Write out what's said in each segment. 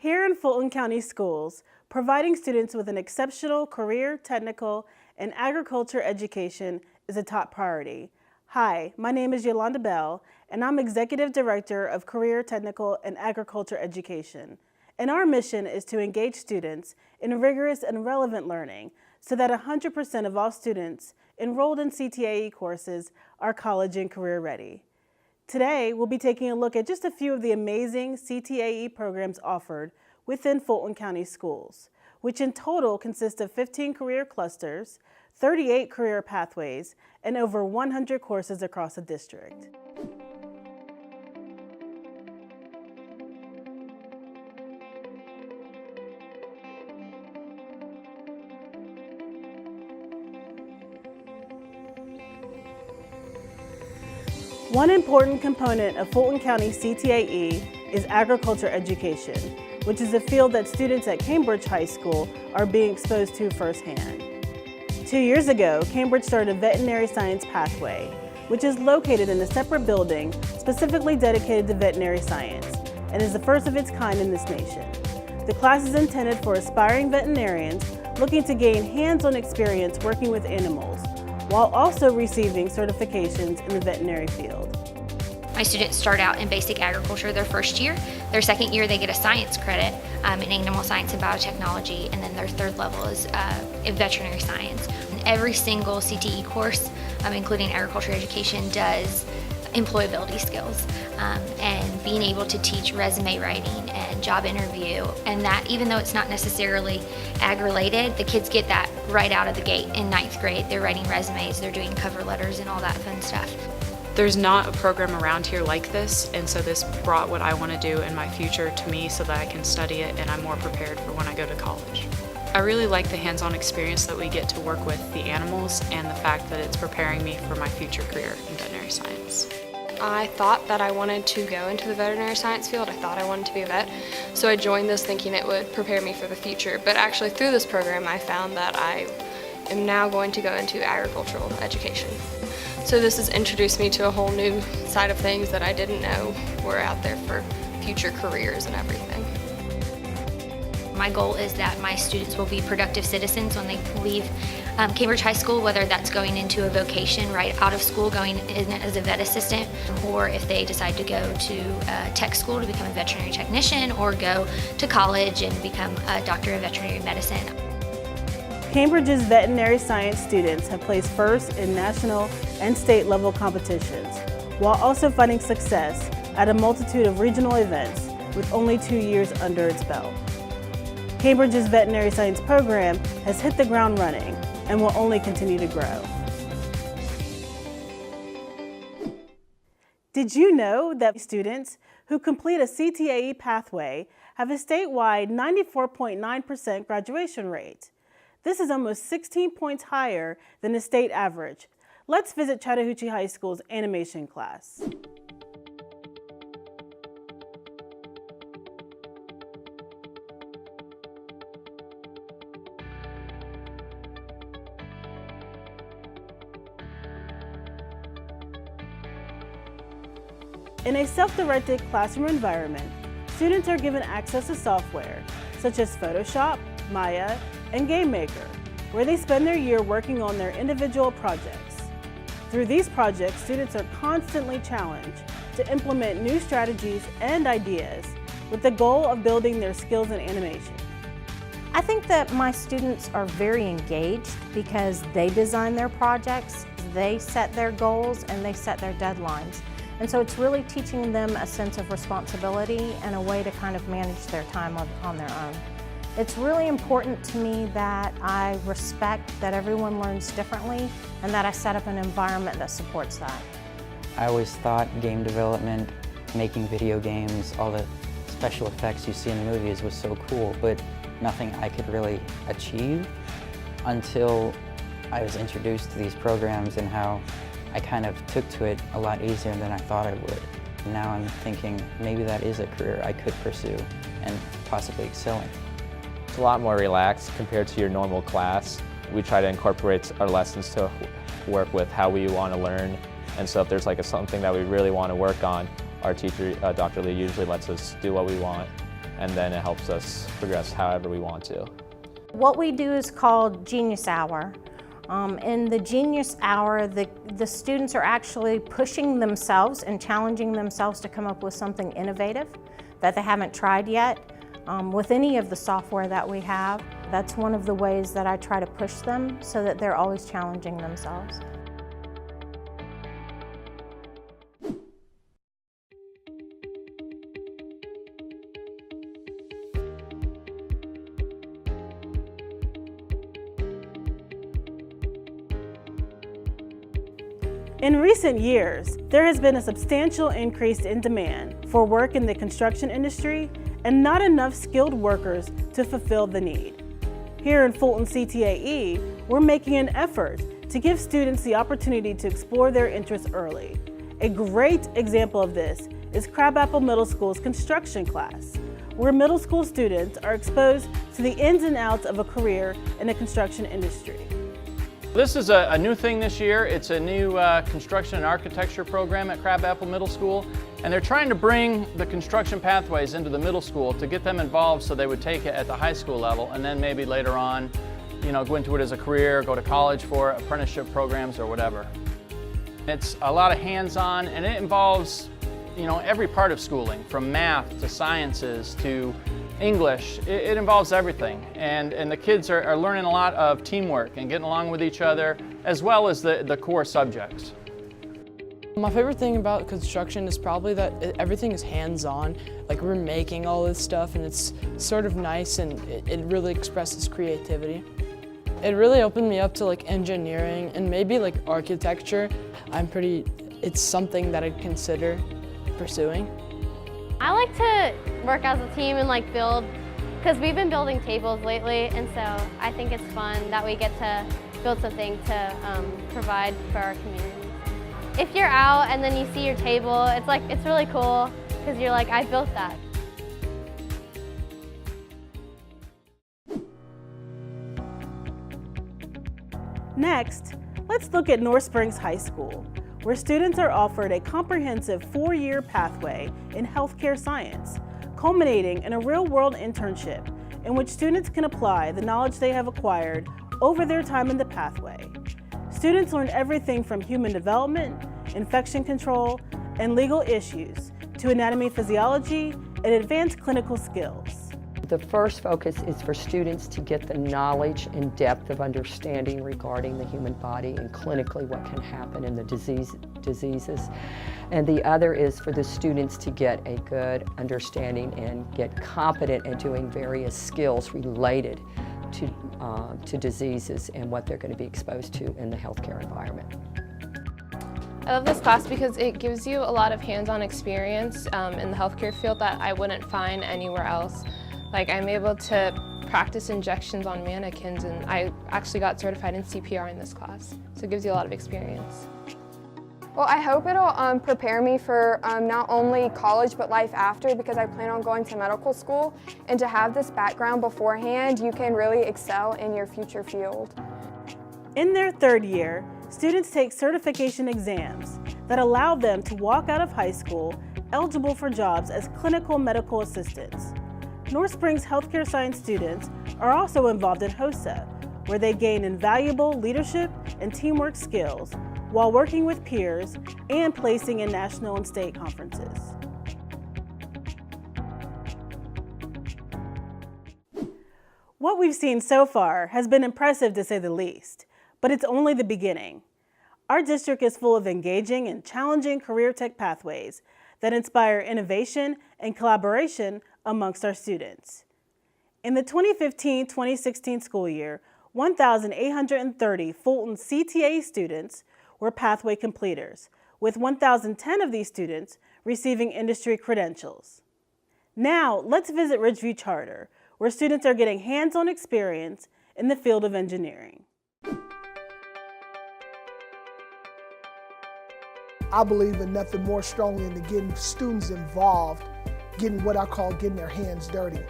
Here in Fulton County Schools, providing students with an exceptional career, technical, and agriculture education is a top priority. Hi, my name is Yolanda Bell, and I'm Executive Director of Career, Technical, and Agriculture Education. And our mission is to engage students in rigorous and relevant learning so that 100% of all students enrolled in CTAE courses are college and career ready. Today, we'll be taking a look at just a few of the amazing CTAE programs offered within Fulton County Schools, which in total consist of 15 career clusters, 38 career pathways, and over 100 courses across the district. One important component of Fulton County CTAE is agriculture education, which is a field that students at Cambridge High School are being exposed to firsthand. 2 years ago, Cambridge started a veterinary science pathway, which is located in a separate building specifically dedicated to veterinary science and is the first of its kind in this nation. The class is intended for aspiring veterinarians looking to gain hands-on experience working with animals, while also receiving certifications in the veterinary field. My students start out in basic agriculture their first year. Their second year they get a science credit in animal science and biotechnology, and then their third level is in veterinary science. And every single CTE course, including agriculture education, does employability skills and being able to teach resume writing and job interview, and that even though it's not necessarily ag-related, the kids get that right out of the gate in 9th grade. They're writing resumes, they're doing cover letters and all that fun stuff. There's not a program around here like this, and so this brought what I want to do in my future to me so that I can study it and I'm more prepared for when I go to college. I really like the hands-on experience that we get to work with the animals and the fact that it's preparing me for my future career in veterinary science. I thought that I wanted to go into the veterinary science field. I thought I wanted to be a vet, so I joined this thinking it would prepare me for the future. But actually through this program I found that I am now going to go into agricultural education. So this has introduced me to a whole new side of things that I didn't know were out there for future careers and everything. My goal is that my students will be productive citizens when they leave Cambridge High School, whether that's going into a vocation right out of school, going in as a vet assistant, or if they decide to go to tech school to become a veterinary technician, or go to college and become a doctor of veterinary medicine. Cambridge's veterinary science students have placed first in national and state level competitions, while also finding success at a multitude of regional events with only 2 years under its belt. Cambridge's veterinary science program has hit the ground running and will only continue to grow. Did you know that students who complete a CTAE pathway have a statewide 94.9% graduation rate? This is almost 16 points higher than the state average. Let's visit Chattahoochee High School's animation class. In a self-directed classroom environment, students are given access to software such as Photoshop, Maya, and GameMaker, where they spend their year working on their individual projects. Through these projects, students are constantly challenged to implement new strategies and ideas with the goal of building their skills in animation. I think that my students are very engaged because they design their projects, they set their goals, and they set their deadlines. And so it's really teaching them a sense of responsibility and a way to kind of manage their time on their own. It's really important to me that I respect that everyone learns differently and that I set up an environment that supports that. I always thought game development, making video games, all the special effects you see in movies was so cool, but nothing I could really achieve until I was introduced to these programs and how I kind of took to it a lot easier than I thought I would. Now I'm thinking maybe that is a career I could pursue and possibly excel in. It's a lot more relaxed compared to your normal class. We try to incorporate our lessons to work with how we want to learn, and so if there's like something that we really want to work on, our teacher, Dr. Lee, usually lets us do what we want. and then it helps us progress however we want to. What we do is called Genius Hour. In the Genius Hour, the students are actually pushing themselves and challenging themselves to come up with something innovative that they haven't tried yet with any of the software that we have. That's one of the ways that I try to push them so that they're always challenging themselves. In recent years, there has been a substantial increase in demand for work in the construction industry and not enough skilled workers to fulfill the need. Here in Fulton CTAE, we're making an effort to give students the opportunity to explore their interests early. A great example of this is Crabapple Middle School's construction class, where middle school students are exposed to the ins and outs of a career in the construction industry. This is a new thing this year. It's a new construction and architecture program at Crabapple Middle School, and they're trying to bring the construction pathways into the middle school to get them involved so they would take it at the high school level and then maybe later on, go into it as a career, go to college for apprenticeship programs or whatever. It's a lot of hands-on, and it involves every part of schooling, from math to sciences to English. It involves everything, and the kids are learning a lot of teamwork and getting along with each other, as well as the core subjects. My favorite thing about construction is probably that everything is hands-on. Like, we're making all this stuff, and it's sort of nice, and it really expresses creativity. It really opened me up to engineering and maybe architecture. It's something that I'd consider pursuing. I like to work as a team and build, because we've been building tables lately, and so I think it's fun that we get to build something to provide for our community. If you're out and then you see your table, it's really cool, because you're I built that. Next, let's look at North Springs High School, where students are offered a comprehensive 4-year pathway in healthcare science, culminating in a real-world internship in which students can apply the knowledge they have acquired over their time in the pathway. Students learn everything from human development, infection control, and legal issues to anatomy, physiology, and advanced clinical skills. The first focus is for students to get the knowledge and depth of understanding regarding the human body and clinically what can happen in the diseases. And the other is for the students to get a good understanding and get competent at doing various skills related to diseases and what they're going to be exposed to in the healthcare environment. I love this class because it gives you a lot of hands-on experience in the healthcare field that I wouldn't find anywhere else. I'm able to practice injections on mannequins, and I actually got certified in CPR in this class, so it gives you a lot of experience. Well, I hope it'll prepare me for not only college but life after, because I plan on going to medical school, and to have this background beforehand, you can really excel in your future field. In their 3rd year, students take certification exams that allow them to walk out of high school eligible for jobs as clinical medical assistants. North Springs healthcare science students are also involved in HOSA, where they gain invaluable leadership and teamwork skills while working with peers and placing in national and state conferences. What we've seen so far has been impressive to say the least, but it's only the beginning. Our district is full of engaging and challenging career tech pathways that inspire innovation and collaboration amongst our students. In the 2015-2016 school year, 1,830 Fulton CTAE students were pathway completers, with 1,010 of these students receiving industry credentials. Now, let's visit Ridgeview Charter, where students are getting hands-on experience in the field of engineering. I believe in nothing more strongly than getting students involved, getting what I call getting their hands dirty.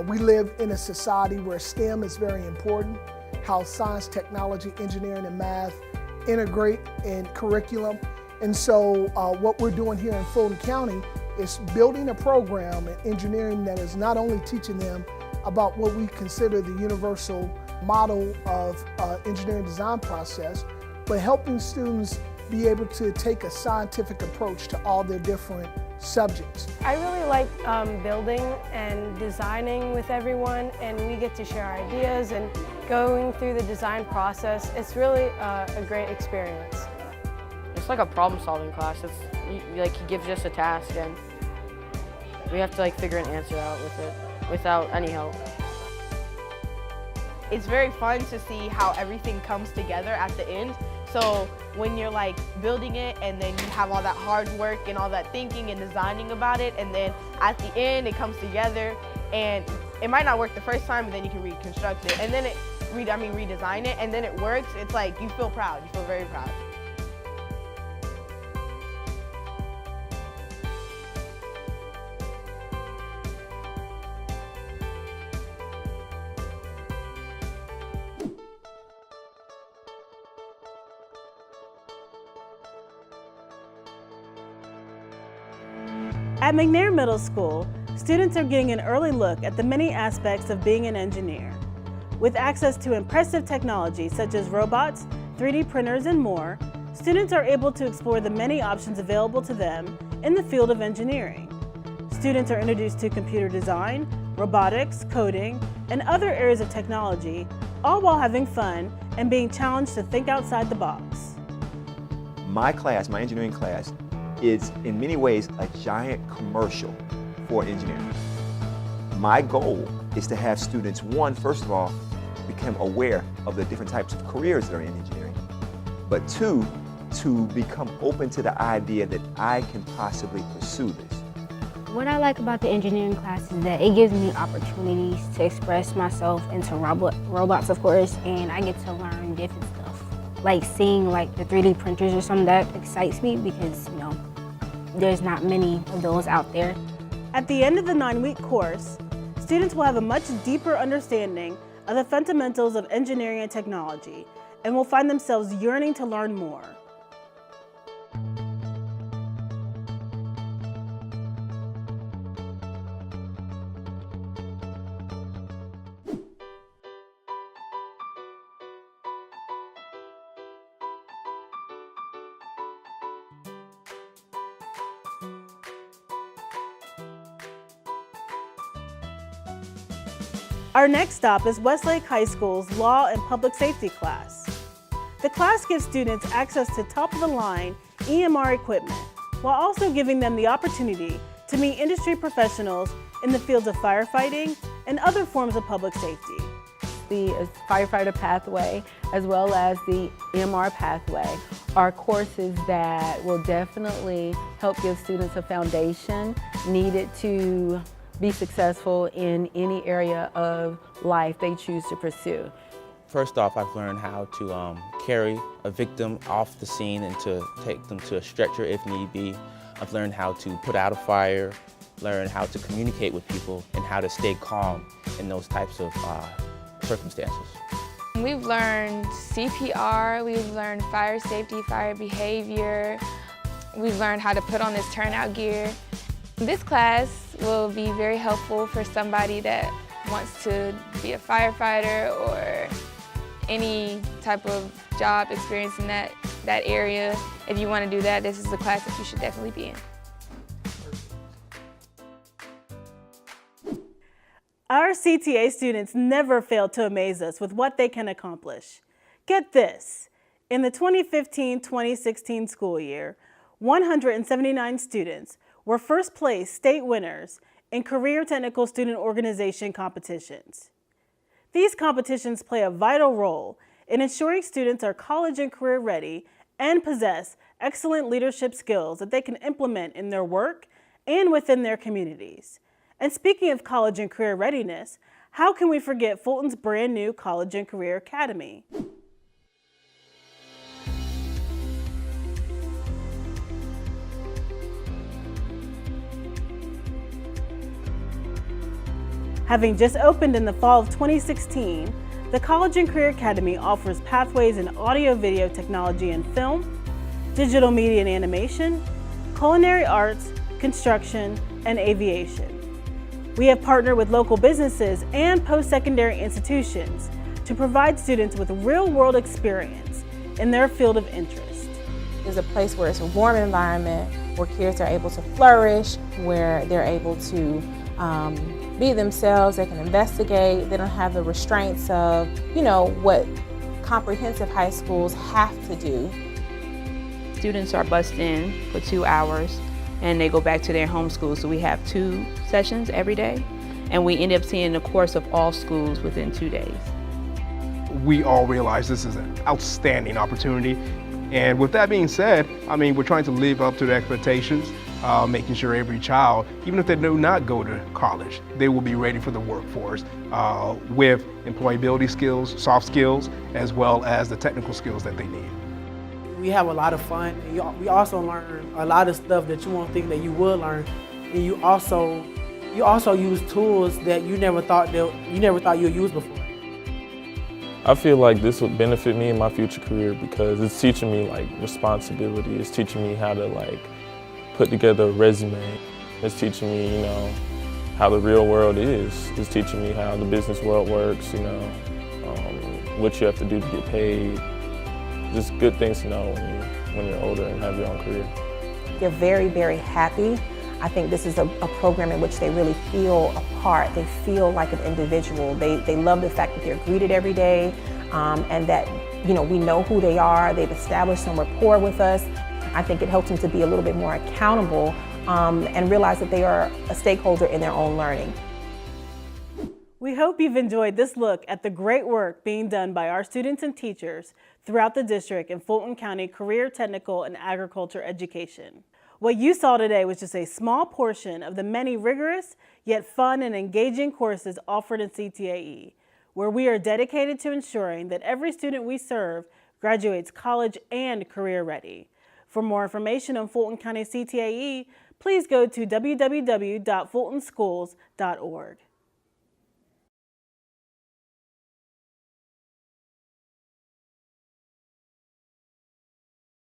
We live in a society where STEM is very important, how science, technology, engineering, and math integrate in curriculum. And so what we're doing here in Fulton County it's building a program in engineering that is not only teaching them about what we consider the universal model of engineering design process, but helping students be able to take a scientific approach to all their different subjects. I really like building and designing with everyone, and we get to share ideas and going through the design process. It's really a great experience. It's like a problem-solving class. Like he gives us a task and we have to like figure an answer out with it without any help. It's very fun to see how everything comes together at the end. So when you're like building it and then you have all that hard work and all that thinking and designing about it, and then at the end it comes together, and it might not work the first time, but then you can reconstruct it and then redesign it, and then it works. It's like you feel proud. You feel very proud. At McNair Middle School, students are getting an early look at the many aspects of being an engineer. With access to impressive technology such as robots, 3D printers, and more, students are able to explore the many options available to them in the field of engineering. Students are introduced to computer design, robotics, coding, and other areas of technology, all while having fun and being challenged to think outside the box. My class, my engineering class, is in many ways a giant commercial for engineering. My goal is to have students, one, first of all, become aware of the different types of careers that are in engineering, but two, to become open to the idea that I can possibly pursue this. What I like about the engineering class is that it gives me opportunities to express myself into robots, of course, and I get to learn different stuff. Like seeing like the 3D printers or something, that excites me because, you know, there's not many of those out there. At the end of the 9-week course, students will have a much deeper understanding of the fundamentals of engineering and technology and will find themselves yearning to learn more. Our next stop is Westlake High School's Law and Public Safety class. The class gives students access to top-of-the-line EMR equipment, while also giving them the opportunity to meet industry professionals in the fields of firefighting and other forms of public safety. The firefighter pathway as well as the EMR pathway are courses that will definitely help give students a foundation needed to be successful in any area of life they choose to pursue. First off, I've learned how to carry a victim off the scene and to take them to a stretcher if need be. I've learned how to put out a fire, learn how to communicate with people, and how to stay calm in those types of circumstances. We've learned CPR, we've learned fire safety, fire behavior, we've learned how to put on this turnout gear. This class will be very helpful for somebody that wants to be a firefighter or any type of job experience in that area. If you want to do that, this is the class that you should definitely be in. Our CTAE students never fail to amaze us with what they can accomplish. Get this, in the 2015-2016 school year, 179 students were first place state winners in career technical student organization competitions. These competitions play a vital role in ensuring students are college and career ready and possess excellent leadership skills that they can implement in their work and within their communities. And speaking of college and career readiness, how can we forget Fulton's brand new College and Career Academy? Having just opened in the fall of 2016, the College and Career Academy offers pathways in audio-video technology and film, digital media and animation, culinary arts, construction, and aviation. We have partnered with local businesses and post-secondary institutions to provide students with real-world experience in their field of interest. There's a place where it's a warm environment, where kids are able to flourish, where they're able to be themselves, they can investigate, they don't have the restraints of, what comprehensive high schools have to do. Students are bused in for 2 hours and they go back to their home school. So we have 2 sessions every day, and we end up seeing the course of all schools within 2 days. We all realize this is an outstanding opportunity. And with that being said, we're trying to live up to the expectations, making sure every child, even if they do not go to college, they will be ready for the workforce with employability skills, soft skills, as well as the technical skills that they need. We have a lot of fun. And we also learn a lot of stuff that you won't think that you would learn, and you also use tools that you never thought you'd use before. I feel like this would benefit me in my future career because it's teaching me responsibility. It's teaching me how to put together a resume. It's teaching me, how the real world is. It's teaching me how the business world works, what you have to do to get paid. Just good things to know when you're older and have your own career. They're very, very happy. I think this is a program in which they really feel a part. They feel like an individual. They love the fact that they're greeted every day and that we know who they are. They've established some rapport with us. I think it helps them to be a little bit more accountable and realize that they are a stakeholder in their own learning. We hope you've enjoyed this look at the great work being done by our students and teachers throughout the district in Fulton County career, technical, and agriculture education. What you saw today was just a small portion of the many rigorous yet fun and engaging courses offered in CTAE, where we are dedicated to ensuring that every student we serve graduates college and career ready. For more information on Fulton County CTAE, please go to www.fultonschools.org.